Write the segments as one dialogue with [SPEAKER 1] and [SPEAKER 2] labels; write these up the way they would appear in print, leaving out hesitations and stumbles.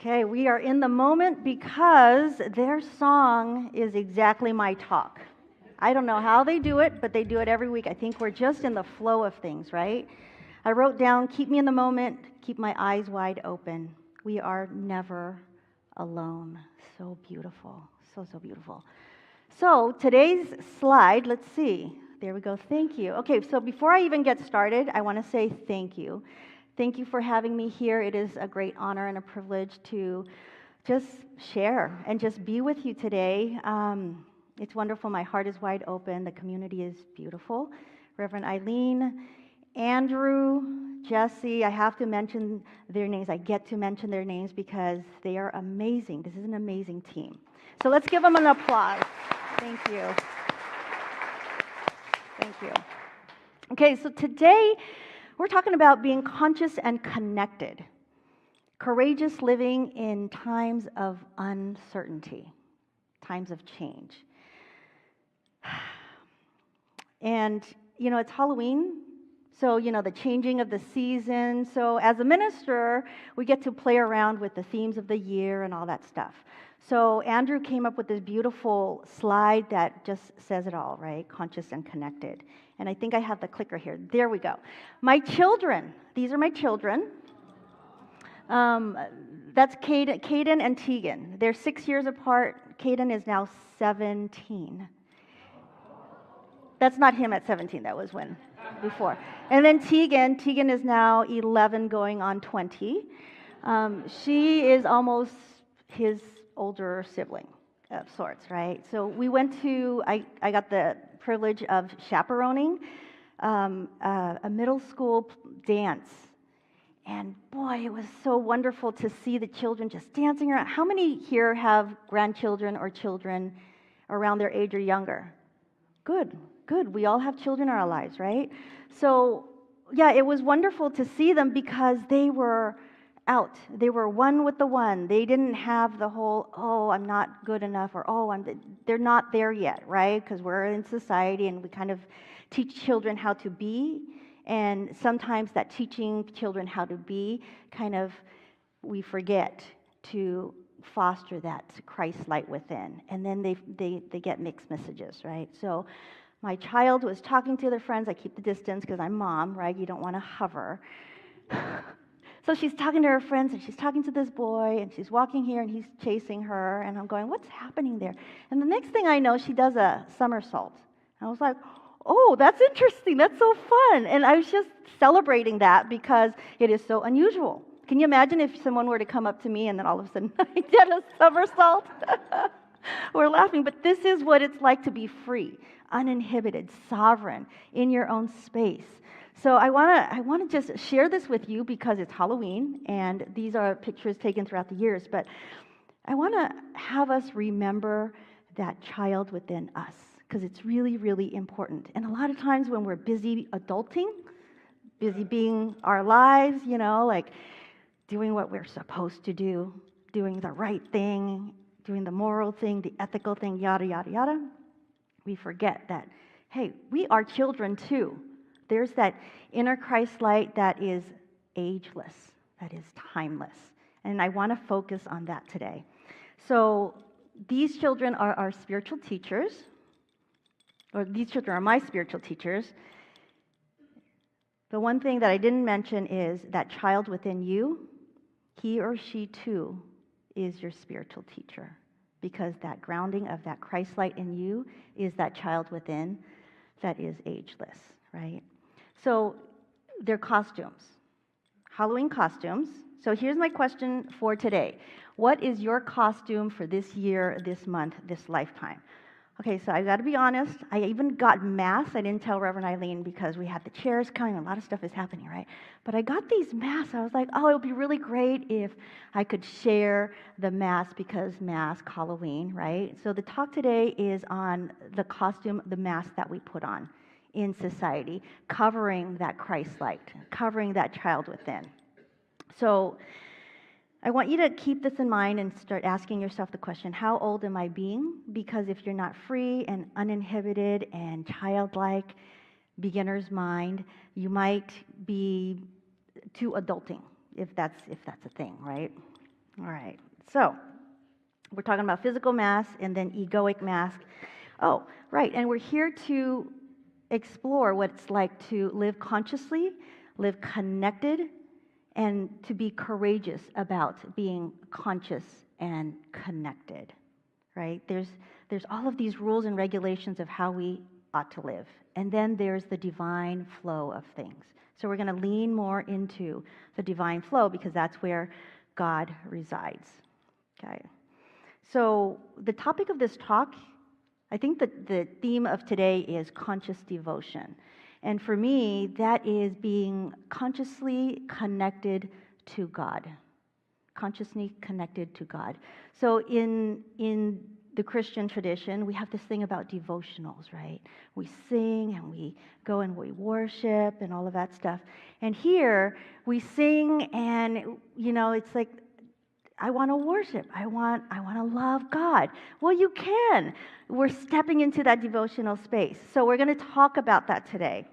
[SPEAKER 1] Okay, we are in the moment because their song is exactly my talk. I don't know how they do it, but they do it every week. I think we're just in the flow of things, right? I wrote down, keep me in the moment, keep my eyes wide open. We are never alone. So beautiful. So beautiful. So today's slide, let's see. There we go. Thank you. Okay, so before I even get started, I want to say thank you. Thank you for having me here. It is a great honor and a privilege to just share and just be with you today. It's wonderful. My heart is wide open. The community is beautiful. Reverend Eileen, Andrew, Jesse, I have to mention their names. I get to mention their names because they are amazing. This is an amazing team. So let's give them an applause. Thank you. Thank you. Okay, so today we're talking about being conscious and connected, courageous living in times of uncertainty, times of change. And, it's Halloween, so, the changing of the season. So as a minister, we get to play around with the themes of the year and all that stuff. So Andrew came up with this beautiful slide that just says it all, right? Conscious and connected. And I think I have the clicker here. There we go. My children. These are my children. That's Caden and Tegan. They're 6 years apart. Caden is now 17. That's not him at 17. That was when before. And then Tegan is now 11 going on 20. She is almost his older sibling of sorts, right? So we went to, I got the privilege of chaperoning a middle school dance. And boy, it was so wonderful to see the children just dancing around. How many here have grandchildren or children around their age or younger? Good. We all have children in our lives, right? So, yeah, it was wonderful to see them because they were out. They were one with the one. They didn't have the whole, oh, I'm not good enough, or they're not there yet, right? Because we're in society and we kind of teach children how to be. And sometimes that teaching children how to be, we forget to foster that Christ light within. And then they get mixed messages, right? So my child was talking to their friends. I keep the distance because I'm mom, right? You don't want to hover. So she's talking to her friends, and she's talking to this boy, and she's walking here, and he's chasing her, and I'm going, what's happening there? And the next thing I know, she does a somersault. I was like, oh, that's interesting. That's so fun. And I was just celebrating that because it is so unusual. Can you imagine if someone were to come up to me and then all of a sudden I did a somersault? We're laughing, but this is what it's like to be free, uninhibited, sovereign, in your own space. So I want to just share this with you because it's Halloween, and these are pictures taken throughout the years, but I want to have us remember that child within us because it's really, really important. And a lot of times when we're busy adulting, busy being our lives, like doing what we're supposed to do, doing the right thing, doing the moral thing, the ethical thing, yada, yada, yada, we forget that, hey, we are children too. There's that inner Christ light that is ageless, that is timeless. And I want to focus on that today. So these children are our spiritual teachers, or these children are my spiritual teachers. The one thing that I didn't mention is that child within you, he or she too is your spiritual teacher, because that grounding of that Christ light in you is that child within that is ageless, right? So they're costumes, Halloween costumes. So here's my question for today. What is your costume for this year, this month, this lifetime? Okay, so I got to be honest. I even got masks. I didn't tell Reverend Eileen because we had the chairs coming. A lot of stuff is happening, right? But I got these masks. I was like, oh, it would be really great if I could share the mask because mask, Halloween, right? So the talk today is on the costume, the mask that we put on in society, covering that Christ light, covering that child within. So I want you to keep this in mind and start asking yourself the question, how old am I being? Because if you're not free and uninhibited and childlike, beginner's mind, you might be too adulting, if that's a thing, right? All right. So we're talking about physical mass and then egoic mass. Oh, right. And we're here to explore what it's like to live consciously, live connected, and to be courageous about being conscious and connected, right? There's all of these rules and regulations of how we ought to live. And then there's the divine flow of things. So we're going to lean more into the divine flow because that's where God resides. Okay. So the topic of this talk, I think that the theme of today is conscious devotion. And for me, that is being consciously connected to God. Consciously connected to God. So in the Christian tradition, we have this thing about devotionals, right? We sing and we go and we worship and all of that stuff. And here we sing and, it's like, I want to worship. I want to love God. Well, you can. We're stepping into that devotional space. So we're going to talk about that today.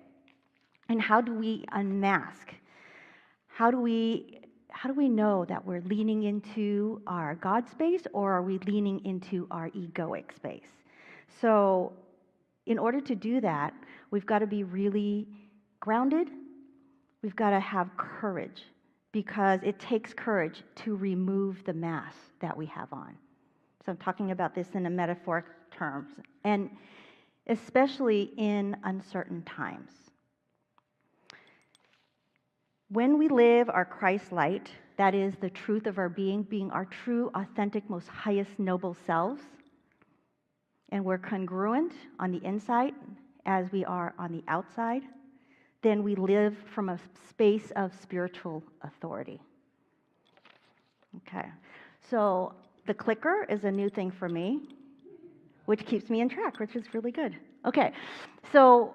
[SPEAKER 1] And how do we unmask? How do we know that we're leaning into our God space or are we leaning into our egoic space? So in order to do that, we've got to be really grounded. We've got to have courage because it takes courage to remove the mask that we have on. So I'm talking about this in a metaphoric terms, and especially in uncertain times. When we live our Christ light, that is the truth of our being our true, authentic, most highest, noble selves, and we're congruent on the inside as we are on the outside, then we live from a space of spiritual authority. Okay, so the clicker is a new thing for me, which keeps me in track, which is really good. Okay, so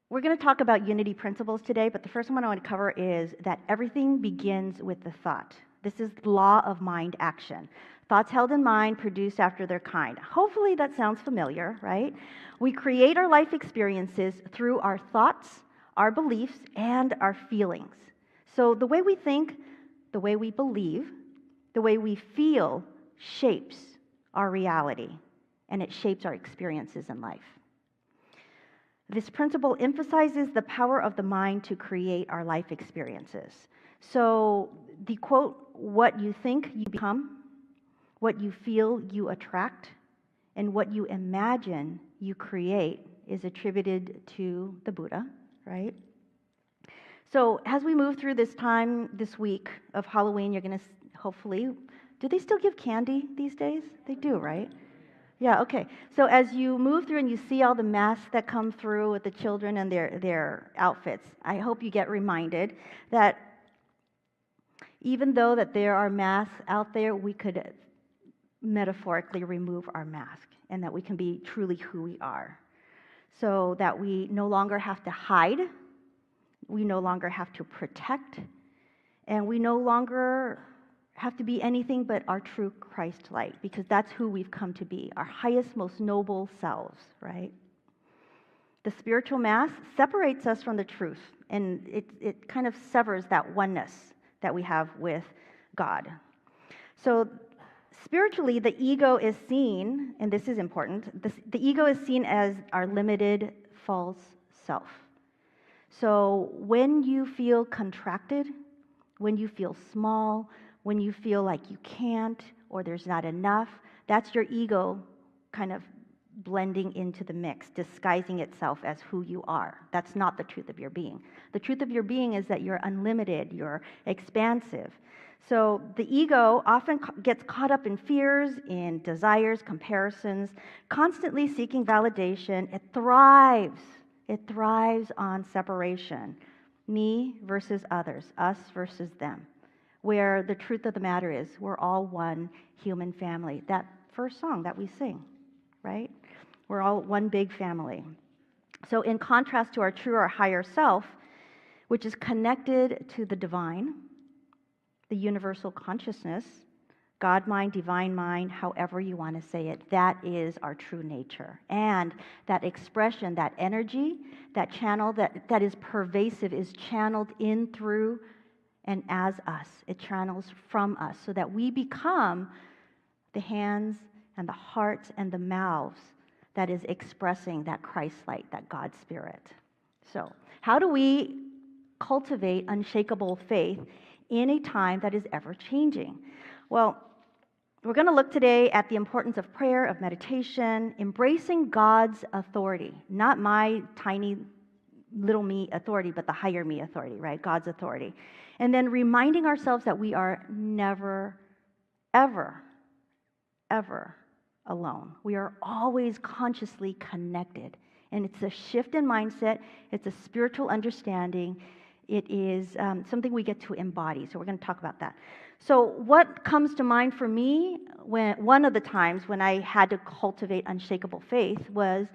[SPEAKER 1] we're going to talk about unity principles today, but the first one I want to cover is that everything begins with the thought. This is the law of mind action. Thoughts held in mind, produced after their kind. Hopefully that sounds familiar, right? We create our life experiences through our thoughts, our beliefs, and our feelings. So the way we think, the way we believe, the way we feel shapes our reality, and it shapes our experiences in life. This principle emphasizes the power of the mind to create our life experiences. So the quote, what you think, you become, what you feel, you attract, and what you imagine, you create, is attributed to the Buddha, right? So as we move through this time this week of Halloween, you're going to hopefully, do they still give candy these days? They do, right? Yeah, okay. So as you move through and you see all the masks that come through with the children and their outfits, I hope you get reminded that even though that there are masks out there, we could metaphorically remove our mask and that we can be truly who we are. So that we no longer have to hide, we no longer have to protect, and we no longer have to be anything but our true Christ light, because that's who we've come to be, our highest, most noble selves, right? The spiritual mask separates us from the truth, and it kind of severs that oneness that we have with God. So spiritually, the ego is seen, and this is important, the ego is seen as our limited, false self. So when you feel contracted, when you feel small, when you feel like you can't or there's not enough, that's your ego kind of blending into the mix, disguising itself as who you are. That's not the truth of your being. The truth of your being is that you're unlimited, you're expansive. So the ego often gets caught up in fears, in desires, comparisons, constantly seeking validation. It thrives on separation. Me versus others, us versus them. Where the truth of the matter is, we're all one human family. That first song that we sing, right? We're all one big family. So in contrast to our true or higher self, which is connected to the divine, the universal consciousness, God mind, divine mind, however you want to say it, that is our true nature. And that expression, that energy, that channel that is pervasive is channeled in through and as us. It channels from us so that we become the hands and the hearts and the mouths that is expressing that Christ light, that God Spirit. So, how do we cultivate unshakable faith in a time that is ever changing? Well, we're going to look today at the importance of prayer, of meditation, embracing God's authority, not my tiny little me authority, but the higher me authority, right? God's authority. And then reminding ourselves that we are never, ever, ever alone. We are always consciously connected. And it's a shift in mindset, it's a spiritual understanding, it is something we get to embody. So we're going to talk about that. So what comes to mind for me one of the times when I had to cultivate unshakable faith was,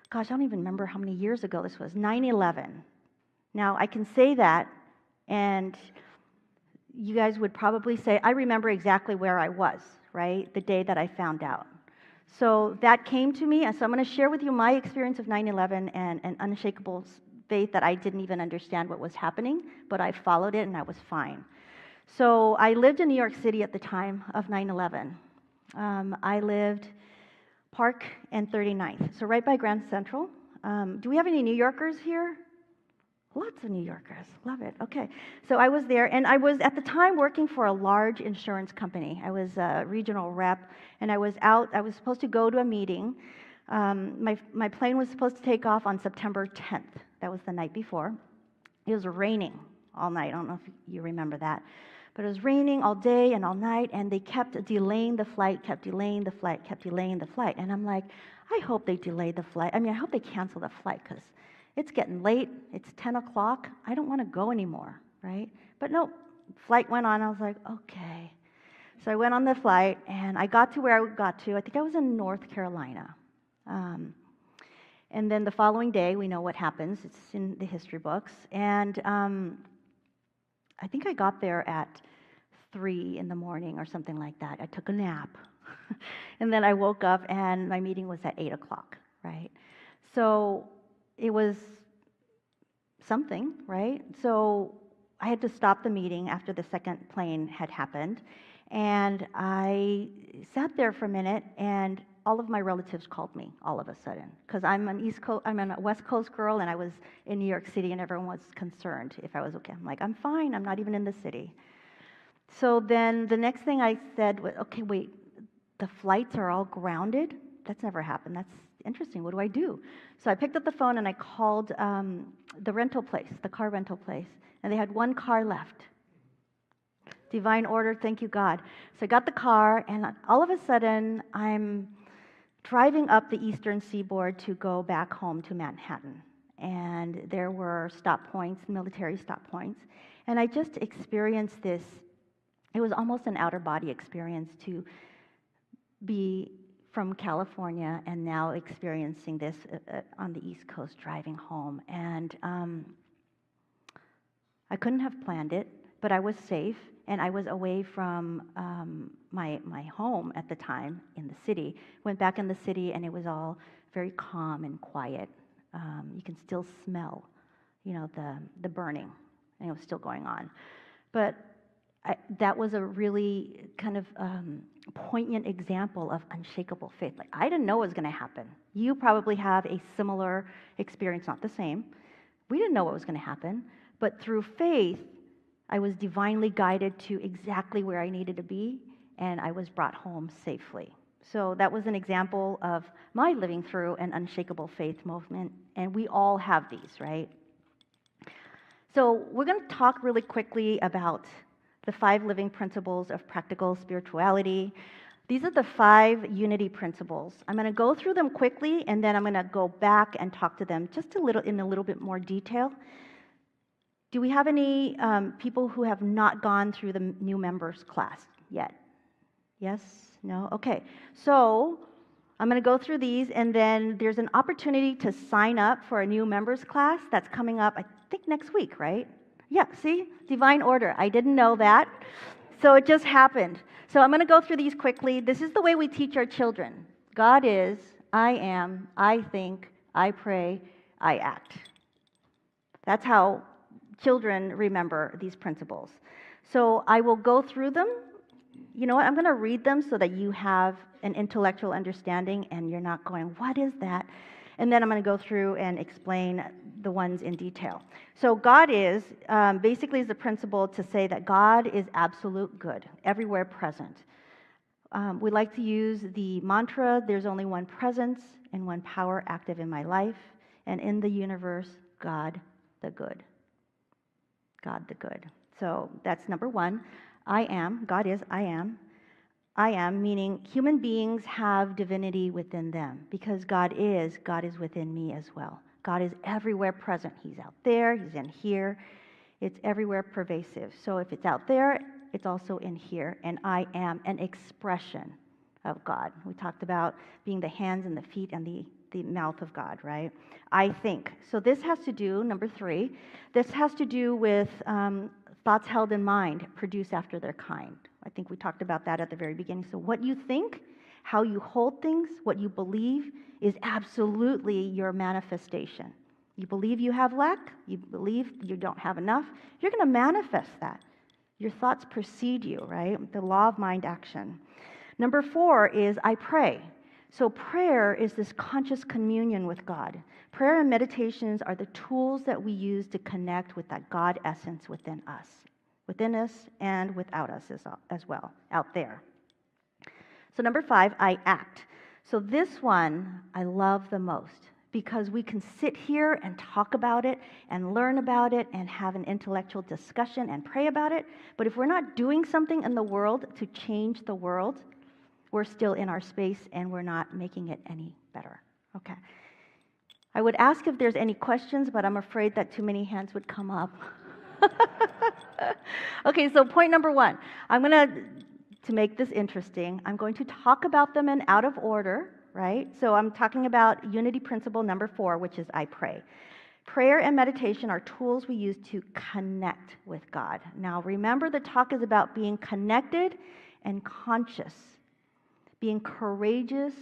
[SPEAKER 1] gosh, I don't even remember how many years ago this was, 9/11. Now, I can say that, and you guys would probably say, I remember exactly where I was, right, the day that I found out. So that came to me, and so I'm going to share with you my experience of 9/11 and unshakable faith that I didn't even understand what was happening, but I followed it and I was fine. So I lived in New York City at the time of 9/11. I lived Park and 39th, so right by Grand Central. Do we have any New Yorkers here? Lots of New Yorkers. Love it. Okay. So I was there, and I was at the time working for a large insurance company. I was a regional rep, and I was supposed to go to a meeting. My plane was supposed to take off on September 10th. That was the night before. It was raining all night. I don't know if you remember that. But it was raining all day and all night, and they kept delaying the flight, kept delaying the flight. And I'm like, I hope they delay the flight. I hope they cancel the flight, because it's getting late. It's 10 o'clock. I don't want to go anymore, right? But no, flight went on. I was like, okay. So I went on the flight, and I got to where I got to. I think I was in North Carolina. And then the following day, we know what happens. It's in the history books. And I think I got there at 3 in the morning or something like that. I took a nap. And then I woke up, and my meeting was at 8 o'clock, right? So it was something, right? So I had to stop the meeting after the second plane had happened. And I sat there for a minute, and all of my relatives called me all of a sudden, because I'm a West Coast girl, and I was in New York City, and everyone was concerned if I was okay. I'm like, I'm fine. I'm not even in the city. So then the next thing I said was, okay, wait, the flights are all grounded? That's never happened. That's interesting. What do I do? So I picked up the phone and I called the rental place, the car rental place, and they had one car left. Divine order, thank you, God. So I got the car, and all of a sudden, I'm driving up the eastern seaboard to go back home to Manhattan. And there were stop points, military stop points. And I just experienced this. It was almost an outer body experience to be from California and now experiencing this on the East Coast driving home. And I couldn't have planned it, but I was safe, and I was away from my home at the time in the city. Went back in the city, and it was all very calm and quiet. You can still smell, the burning, and it was still going on. But that was a really kind of poignant example of unshakable faith. Like, I didn't know what was going to happen. You probably have a similar experience, not the same. We didn't know what was going to happen, but through faith, I was divinely guided to exactly where I needed to be, and I was brought home safely. So that was an example of my living through an unshakable faith movement, and we all have these, right? So we're going to talk really quickly about the 5 living principles of practical spirituality. These are the 5 unity principles. I'm going to go through them quickly, and then I'm going to go back and talk to them just in a little bit more detail. Do we have any people who have not gone through the new members class yet? Yes? No? Okay. So I'm going to go through these, and then there's an opportunity to sign up for a new members class that's coming up, I think, next week, right? Yeah, see? Divine order. I didn't know that. So it just happened. So I'm going to go through these quickly. This is the way we teach our children. God is, I am, I think, I pray, I act. That's how children remember these principles. So I will go through them. You know what? I'm going to read them so that you have an intellectual understanding and you're not going, what is that? And then I'm going to go through and explain the ones in detail. So God is, basically is the principle to say that God is absolute good, everywhere present. We like to use the mantra, there's only one presence and one power active in my life, and in the universe, God the good. God the good. So that's number one. I am, God is, I am. I am, meaning human beings have divinity within them because God is within me as well. God is everywhere present. He's out there, He's in here. It's everywhere pervasive. So if it's out there, it's also in here. And I am an expression of God. We talked about being the hands and the feet and the mouth of God, right? I think. So this has to do, number 3, this has to do with thoughts held in mind, produce after their kind. I think we talked about that at the very beginning. So what you think, how you hold things, what you believe is absolutely your manifestation. You believe you have lack, you believe you don't have enough, you're going to manifest that. Your thoughts precede you, right? The law of mind action. Number 4 is I pray. So prayer is this conscious communion with God. Prayer and meditations are the tools that we use to connect with that God essence within us and without us as well, out there. So number 5, I act. So this one I love the most because we can sit here and talk about it and learn about it and have an intellectual discussion and pray about it. But if we're not doing something in the world to change the world, we're still in our space and we're not making it any better. Okay. I would ask if there's any questions, but I'm afraid that too many hands would come up. Okay, so point number 1. To make this interesting, I'm going to talk about them in out of order, right? So I'm talking about unity principle number 4, which is I pray. Prayer and meditation are tools we use to connect with God. Now, remember the talk is about being connected and conscious, being courageous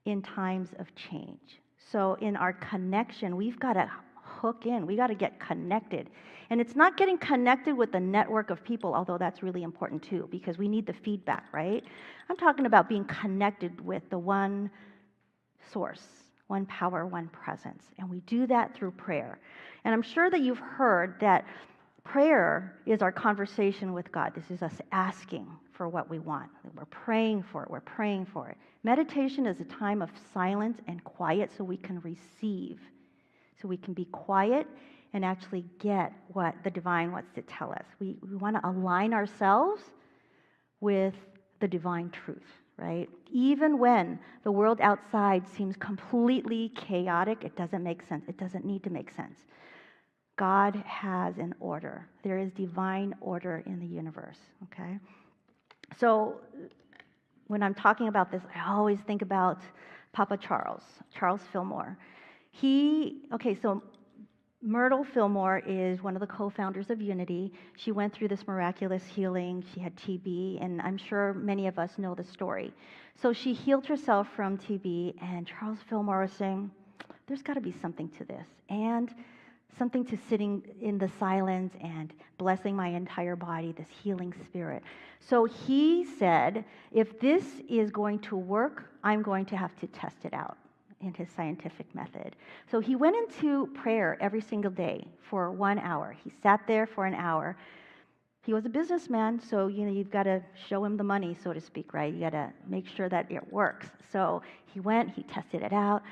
[SPEAKER 1] in times of change. So in our connection, we've got to hook in. We got to get connected. And it's not getting connected with the network of people, although that's really important too, because we need the feedback, right? I'm talking about being connected with the one source, one power, one presence. And we do that through prayer. And I'm sure that you've heard that prayer is our conversation with God. This is us asking for what we want. We're praying for it. We're praying for it. Meditation is a time of silence and quiet so we can receive. So we can be quiet and actually get what the divine wants to tell us. We want to align ourselves with the divine truth, right? Even when the world outside seems completely chaotic, it doesn't make sense. It doesn't need to make sense. God has an order. There is divine order in the universe, okay? So when I'm talking about this, I always think about Papa Charles Fillmore. So Myrtle Fillmore is one of the co-founders of Unity. She went through this miraculous healing. She had TB, and I'm sure many of us know the story. So she healed herself from TB, and Charles Fillmore was saying, there's got to be something to this, and something to sitting in the silence and blessing my entire body, this healing spirit. So he said, if this is going to work, I'm going to have to test it out in his scientific method. So he went into prayer every single day for 1 hour. He sat there for an hour. He was a businessman, so you've got to show him the money, so to speak, right? You got to make sure that it works. So he went, he tested it out,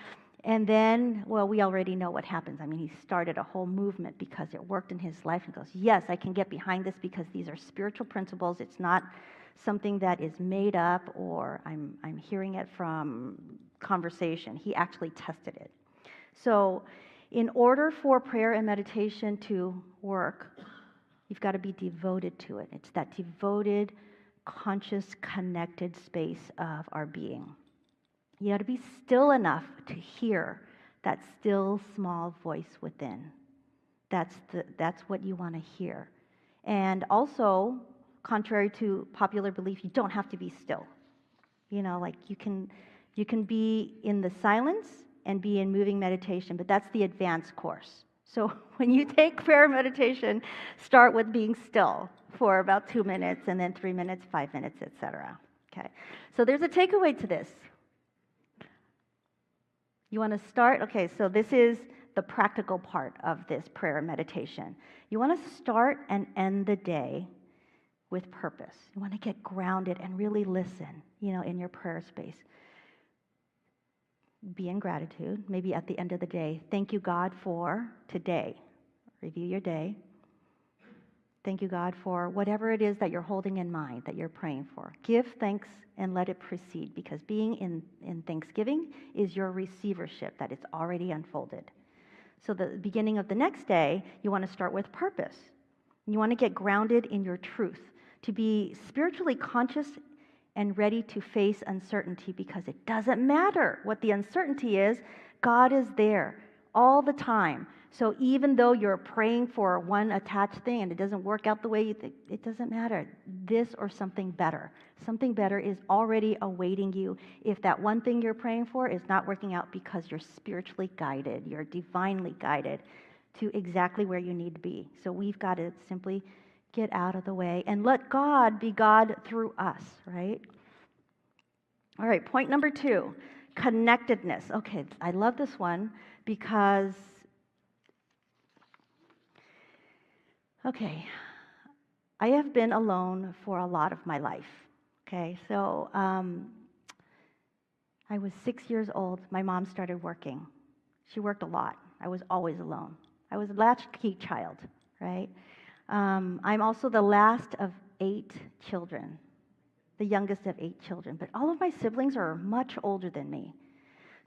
[SPEAKER 1] and then, well, we already know what happens. I mean, he started a whole movement because it worked in his life. He goes, yes, I can get behind this because these are spiritual principles. It's not something that is made up or I'm hearing it from conversation. He actually tested it. So in order for prayer and meditation to work, you've got to be devoted to it. It's that devoted, conscious, connected space of our being. You got to be still enough to hear that still small voice within. That's what you want to hear. And also, contrary to popular belief, you don't have to be still. Like you can be in the silence and be in moving meditation, but that's the advanced course. So when you take prayer meditation, start with being still for about 2 minutes, and then 3 minutes, 5 minutes, etc. Okay. So there's a takeaway to this. You want to start? Okay, so this is the practical part of this prayer meditation. You want to start and end the day with purpose. You want to get grounded and really listen, in your prayer space. Be in gratitude. Maybe at the end of the day, thank you, God, for today. Review your day. Thank you, God, for whatever it is that you're holding in mind, that you're praying for. Give thanks and let it proceed, because being in thanksgiving is your receivership, that it's already unfolded. So the beginning of the next day, you want to start with purpose. You want to get grounded in your truth, to be spiritually conscious and ready to face uncertainty, because it doesn't matter what the uncertainty is, God is there all the time. So even though you're praying for one attached thing and it doesn't work out the way you think, it doesn't matter. This or something better. Something better is already awaiting you if that one thing you're praying for is not working out, because you're spiritually guided, you're divinely guided to exactly where you need to be. So we've got to simply get out of the way and let God be God through us, right? All right, point number 2, connectedness. Okay, I love this one because, okay, I have been alone for a lot of my life. Okay, so I was 6 years old. My mom started working. She worked a lot. I was always alone. I was a latchkey child, right? I'm also the last of 8 children, the youngest of 8 children. But all of my siblings are much older than me.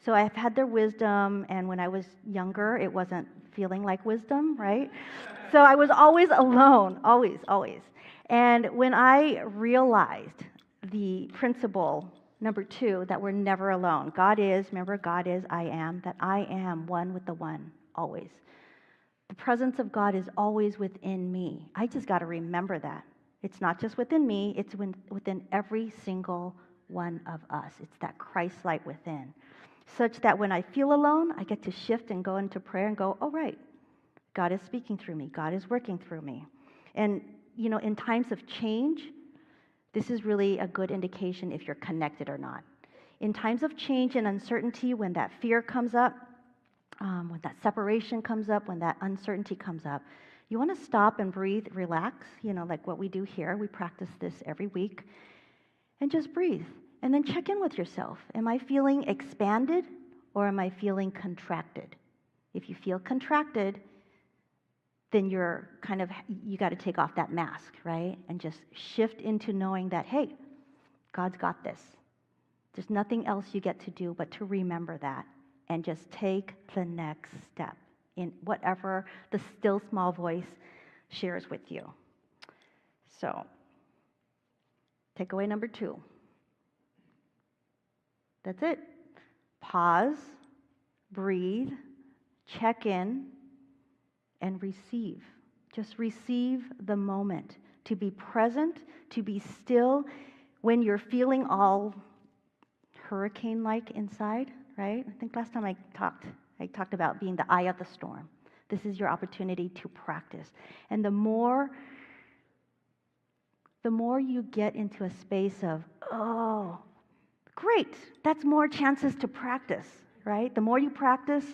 [SPEAKER 1] So I've had their wisdom, and when I was younger, it wasn't feeling like wisdom, right? So I was always alone, always, always. And when I realized the principle, number 2, that we're never alone. God is, remember, God is, I am, that I am one with the one, always. The presence of God is always within me. I just got to remember that. It's not just within me, it's within every single one of us. It's that Christ light within. Such that when I feel alone, I get to shift and go into prayer and go, oh, right, God is speaking through me. God is working through me. And, in times of change, this is really a good indication if you're connected or not. In times of change and uncertainty, when that fear comes up, when that separation comes up, when that uncertainty comes up, you want to stop and breathe, relax, like what we do here. We practice this every week. And just breathe. And then check in with yourself. Am I feeling expanded or am I feeling contracted? If you feel contracted, then you got to take off that mask, right? And just shift into knowing that, hey, God's got this. There's nothing else you get to do but to remember that and just take the next step in whatever the still small voice shares with you. So, takeaway number 2. That's it. Pause, breathe, check in, and receive. Just receive the moment. To be present, to be still when you're feeling all hurricane-like inside, right? I think last time I talked about being the eye of the storm. This is your opportunity to practice. And the more you get into a space of, oh, great, that's more chances to practice, right? The more you practice,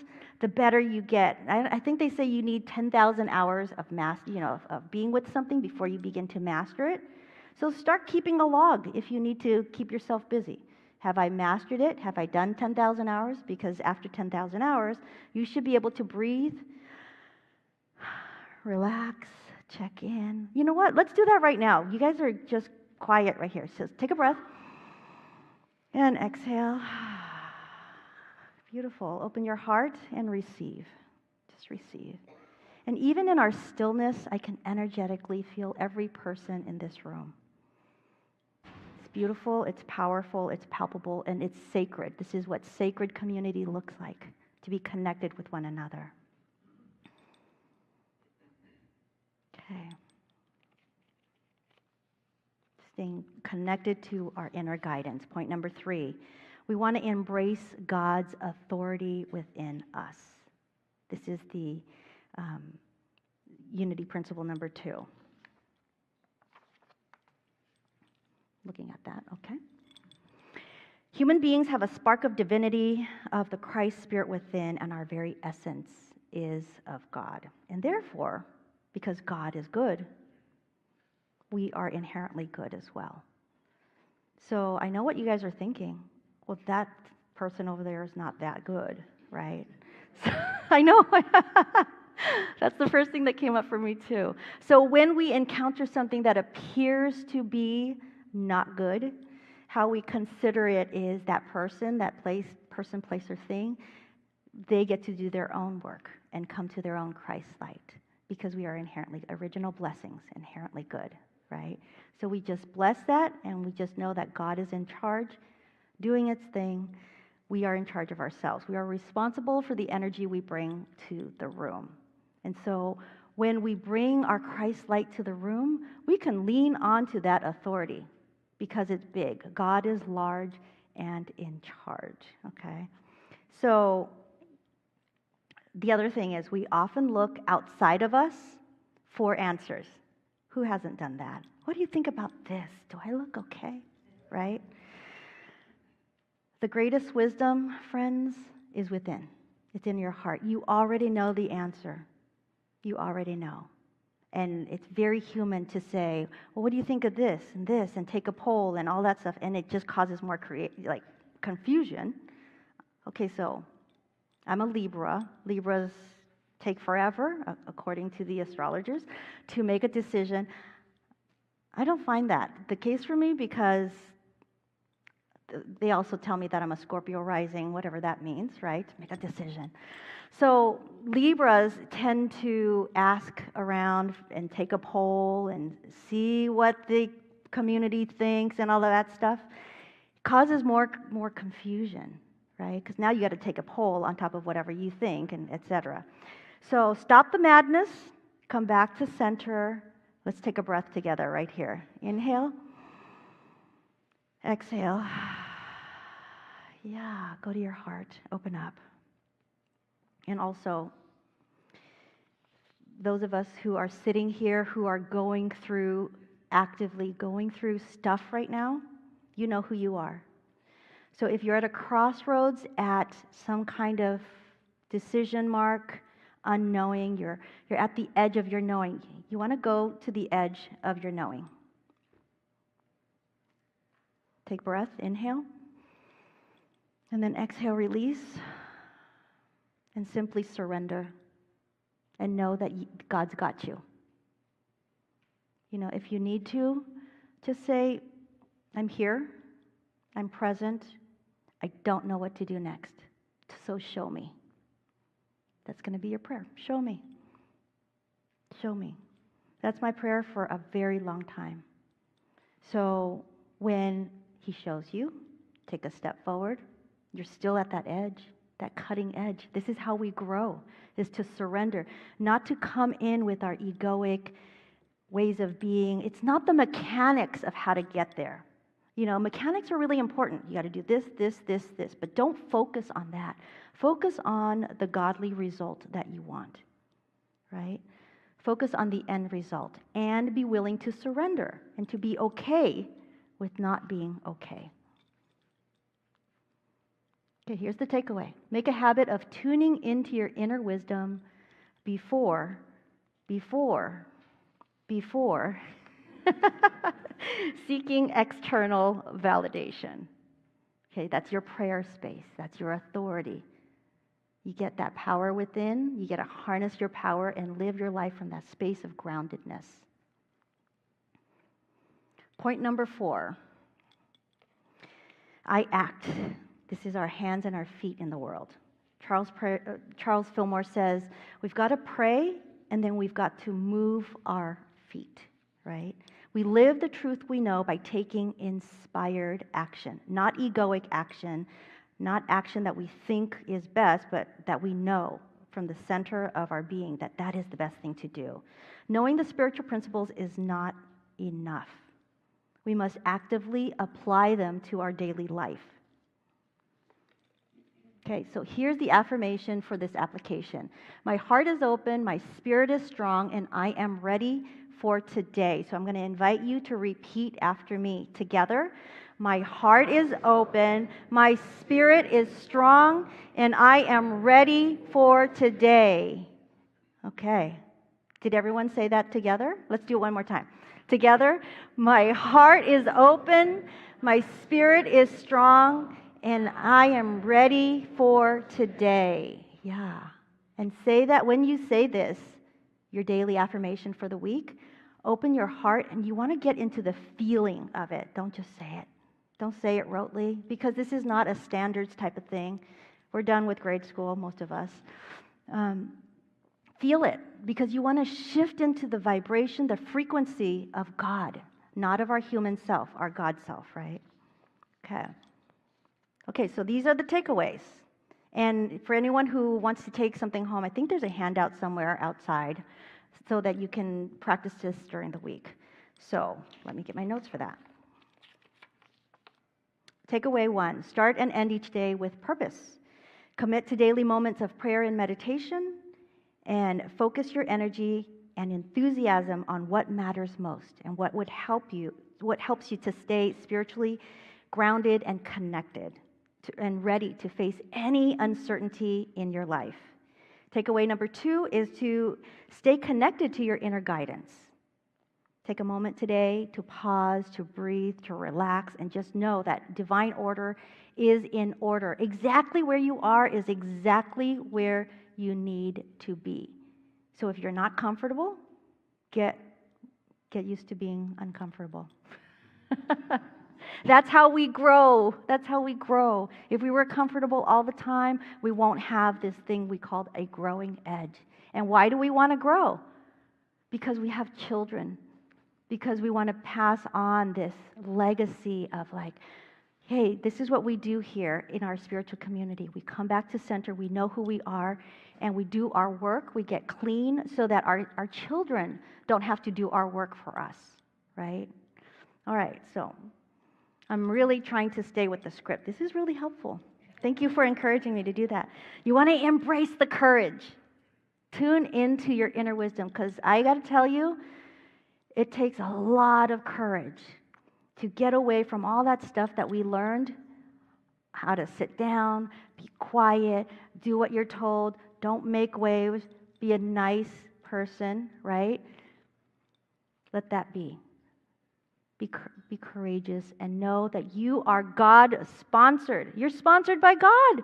[SPEAKER 1] the better you get. I think they say you need 10,000 hours of of being with something before you begin to master it. So start keeping a log if you need to keep yourself busy. Have I mastered it? Have I done 10,000 hours? Because after 10,000 hours, you should be able to breathe, relax, check in. You know what? Let's do that right now. You guys are just quiet right here. So take a breath. And exhale. Beautiful. Open your heart and receive. Just receive. And even in our stillness, I can energetically feel every person in this room. It's beautiful, it's powerful, it's palpable, and it's sacred. This is what sacred community looks like, to be connected with one another. Okay. Staying connected to our inner guidance. Point number 3, we want to embrace God's authority within us. This is the unity principle number 2. Looking at that, okay. Human beings have a spark of divinity of the Christ Spirit within, and our very essence is of God. And therefore, because God is good, we are inherently good as well. So I know what you guys are thinking. Well, that person over there is not that good, right? So, I know. That's the first thing that came up for me too. So when we encounter something that appears to be not good, how we consider it is that person, place, or thing, they get to do their own work and come to their own Christ light, because we are inherently original blessings, inherently good, right? So we just bless that, and we just know that God is in charge, doing its thing. We are in charge of ourselves. We are responsible for the energy we bring to the room. And so when we bring our Christ light to the room, we can lean onto that authority because it's big. God is large and in charge, okay? So the other thing is we often look outside of us for answers. Who hasn't done that? What do you think about this? Do I look okay? Right? The greatest wisdom, friends, is within. It's in your heart. You already know the answer. You already know. And it's very human to say, well, what do you think of this, and take a poll and all that stuff, and it just causes more confusion. Okay, so I'm a Libra. Libras take forever, according to the astrologers, to make a decision. I don't find that the case for me, because they also tell me that I'm a Scorpio rising, whatever that means, right? Make a decision. So Libras tend to ask around and take a poll and see what the community thinks and all of that stuff. It causes more confusion, right? Because now you got to take a poll on top of whatever you think, and etc. So stop the madness, come back to center. Let's take a breath together right here. Inhale. Exhale. Yeah, go to your heart. Open up. And also, those of us who are sitting here who are actively going through stuff right now, you know who you are. So if you're at a crossroads at some kind of decision mark, unknowing, you're at the edge of your knowing, you want to go to the edge of your knowing. Take breath, inhale, and then exhale, release, and simply surrender. And know that God's got you. You know, if you need to, just say, I'm here, I'm present, I don't know what to do next, so show me. That's going to be your prayer. Show me. Show me. That's my prayer for a very long time. So when He shows you, take a step forward. You're still at that edge, that cutting edge. This is how we grow, is to surrender, not to come in with our egoic ways of being. It's not the mechanics of how to get there. You know, mechanics are really important. You got to do this, but don't focus on that. Focus on the godly result that you want, right? Focus on the end result and be willing to surrender and to be okay with not being okay. Okay, here's the takeaway. Make a habit of tuning into your inner wisdom before seeking external validation. Okay, that's your prayer space. That's your authority. You get that power within. You get to harness your power and live your life from that space of groundedness. Point number 4. I act. This is our hands and our feet in the world. Charles Fillmore says, we've got to pray, and then we've got to move our feet, right? We live the truth we know by taking inspired action, not egoic action, not action that we think is best, but that we know from the center of our being that that is the best thing to do. Knowing the spiritual principles is not enough. We must actively apply them to our daily life. Okay, so here's the affirmation for this application. My heart is open, my spirit is strong, and I am ready for today. So I'm going to invite you to repeat after me together. My heart is open, my spirit is strong, and I am ready for today. Okay. Did everyone say that together? Let's do it one more time. Together, my heart is open, my spirit is strong, and I am ready for today. Yeah. And say that when you say this, your daily affirmation for the week, open your heart and you want to get into the feeling of it. Don't just say it. Don't say it rotely, because this is not a standards type of thing. We're done with grade school, most of us. Feel it, because you want to shift into the vibration, the frequency of God, not of our human self, our God self, right? Okay, so these are the takeaways. And for anyone who wants to take something home, I think there's a handout somewhere outside so that you can practice this during the week. So let me get my notes for that. Takeaway 1, start and end each day with purpose. Commit to daily moments of prayer and meditation, and focus your energy and enthusiasm on what matters most and what helps you to stay spiritually grounded and connected and ready to face any uncertainty in your life. Takeaway number 2 is to stay connected to your inner guidance. Take a moment today to pause, to breathe, to relax, and just know that divine order is in order. Exactly where you are is exactly where you need to be. So if you're not comfortable, get used to being uncomfortable. That's how we grow. That's how we grow. If we were comfortable all the time, we won't have this thing we call a growing edge. And why do we want to grow? Because we have children. Because we want to pass on this legacy of like, hey, this is what we do here in our spiritual community. We come back to center, we know who we are, and we do our work, we get clean so that our children don't have to do our work for us, right? All right, so I'm really trying to stay with the script. This is really helpful. Thank you for encouraging me to do that. You want to embrace the courage. Tune into your inner wisdom, because I got to tell you, it takes a lot of courage to get away from all that stuff that we learned, how to sit down, be quiet, do what you're told, don't make waves, be a nice person, right? Let that be. Be courageous and know that you are God-sponsored. You're sponsored by God.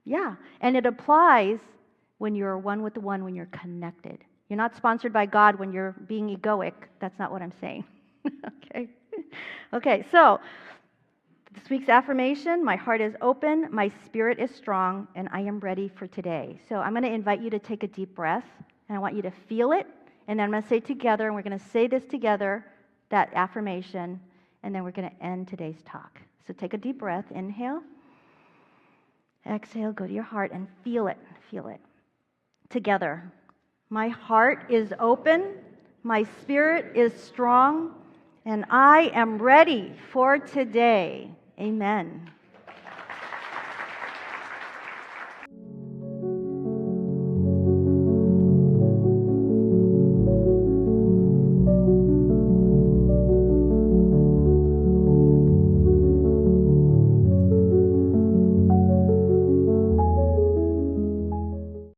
[SPEAKER 1] Yeah, and it applies when you're one with the one, when you're connected. You're not sponsored by God when you're being egoic. That's not what I'm saying. Okay, so this week's affirmation, my heart is open, my spirit is strong, and I am ready for today. So I'm going to invite you to take a deep breath, and I want you to feel it, and then I'm going to say together, and we're going to say this together, that affirmation, and then we're going to end today's talk. So take a deep breath, inhale, exhale, go to your heart, and feel it, together. My heart is open, my spirit is strong, and I am ready for today. Amen.